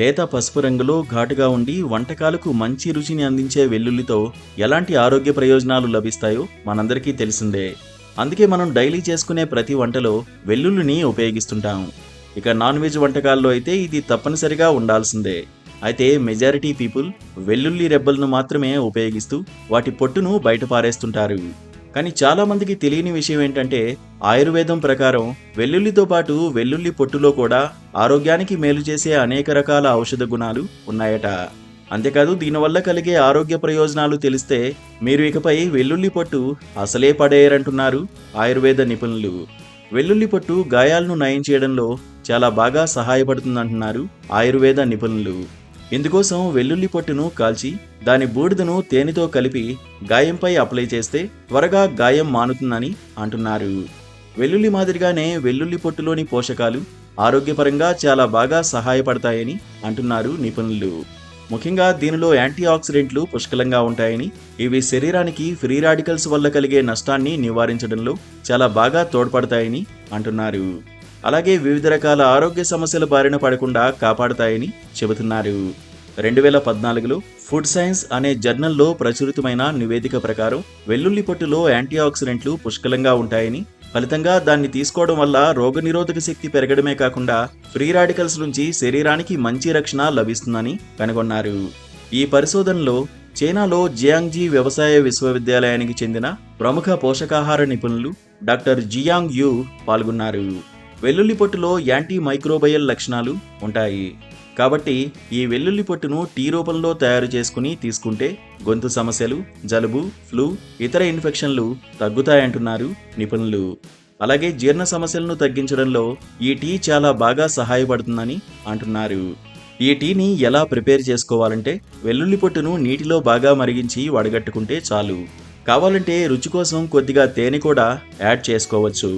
లేత పసుపు రంగులో ఘాటుగా ఉండి వంటకాలకు మంచి రుచిని అందించే వెల్లుల్లితో ఎలాంటి ఆరోగ్య ప్రయోజనాలు లభిస్తాయో మనందరికీ తెలిసిందే. అందుకే మనం డైలీ చేసుకునే ప్రతి వంటలో వెల్లుల్లిని ఉపయోగిస్తుంటాం. ఇక నాన్ వెజ్ వంటకాల్లో అయితే ఇది తప్పనిసరిగా ఉండాల్సిందే. అయితే మెజారిటీ పీపుల్ వెల్లుల్లి రెబ్బలను మాత్రమే ఉపయోగిస్తూ వాటి పొట్టును బయట పారేస్తుంటారు. కానీ చాలా మందికి తెలియని విషయం ఏంటంటే ఆయుర్వేదం ప్రకారం వెల్లుల్లితో పాటు వెల్లుల్లి పొట్టులో కూడా ఆరోగ్యానికి మేలు చేసే అనేక రకాల ఔషధ గుణాలు ఉన్నాయట. అంతేకాదు దీనివల్ల కలిగే ఆరోగ్య ప్రయోజనాలు తెలిస్తే మీరు ఇకపై వెల్లుల్లి పొట్టు అసలే పడేయరంటున్నారు ఆయుర్వేద నిపుణులు. వెల్లుల్లి పొట్టు గాయాలను నయం చేయడంలో చాలా బాగా సహాయపడుతుందంటున్నారు ఆయుర్వేద నిపుణులు. ఇందుకోసం వెల్లుల్లి పొట్టును కాల్చి దాని బూడిదను తేనెతో కలిపి గాయంపై అప్లై చేస్తే త్వరగా గాయం మానుతుందని అంటున్నారు. వెల్లుల్లి మాదిరిగానే వెల్లుల్లి పొట్టులోని పోషకాలు ఆరోగ్యపరంగా చాలా బాగా సహాయపడతాయని అంటున్నారు నిపుణులు. ముఖ్యంగా దీనిలో యాంటీ ఆక్సిడెంట్లు పుష్కలంగా ఉంటాయని, ఇవి శరీరానికి ఫ్రీ రాడికల్స్ వల్ల కలిగే నష్టాన్ని నివారించడంలో చాలా బాగా తోడ్పడతాయని అంటున్నారు. అలాగే వివిధ రకాల ఆరోగ్య సమస్యల బారిన పడకుండా కాపాడతాయని చెబుతున్నారు. 2014లో ఫుడ్ సైన్స్ అనే జర్నల్లో ప్రచురితమైన నివేదిక ప్రకారం వెల్లుల్లి పొట్టులో యాంటీ ఆక్సిడెంట్లు పుష్కలంగా ఉంటాయని, ఫలితంగా దాన్ని తీసుకోవడం వల్ల రోగనిరోధక శక్తి పెరగడమే కాకుండా ఫ్రీ రాడికల్స్ నుంచి శరీరానికి మంచి రక్షణ లభిస్తుందని కనుగొన్నారు. ఈ పరిశోధనలో చైనాలో జియాంగ్జీ వ్యవసాయ విశ్వవిద్యాలయానికి చెందిన ప్రముఖ పోషకాహార నిపుణులు డాక్టర్ జియాంగ్ యు పాల్గొన్నారు. వెల్లుల్లి పొట్టులో యాంటీ మైక్రోబయల్ లక్షణాలు ఉంటాయి కాబట్టి ఈ వెల్లుల్లి పొట్టును టీ రూపంలో తయారు చేసుకుని తీసుకుంటే గొంతు సమస్యలు, జలుబు, ఫ్లూ, ఇతర ఇన్ఫెక్షన్లు తగ్గుతాయంటున్నారు నిపుణులు. అలాగే జీర్ణ సమస్యలను తగ్గించడంలో ఈ టీ చాలా బాగా సహాయపడుతుందని అంటున్నారు. ఈ టీని ఎలా ప్రిపేర్ చేసుకోవాలంటే వెల్లుల్లి పొట్టును నీటిలో బాగా మరిగించి వడగట్టుకుంటే చాలు. కావాలంటే రుచి కోసం కొద్దిగా తేనె కూడా యాడ్ చేసుకోవచ్చు.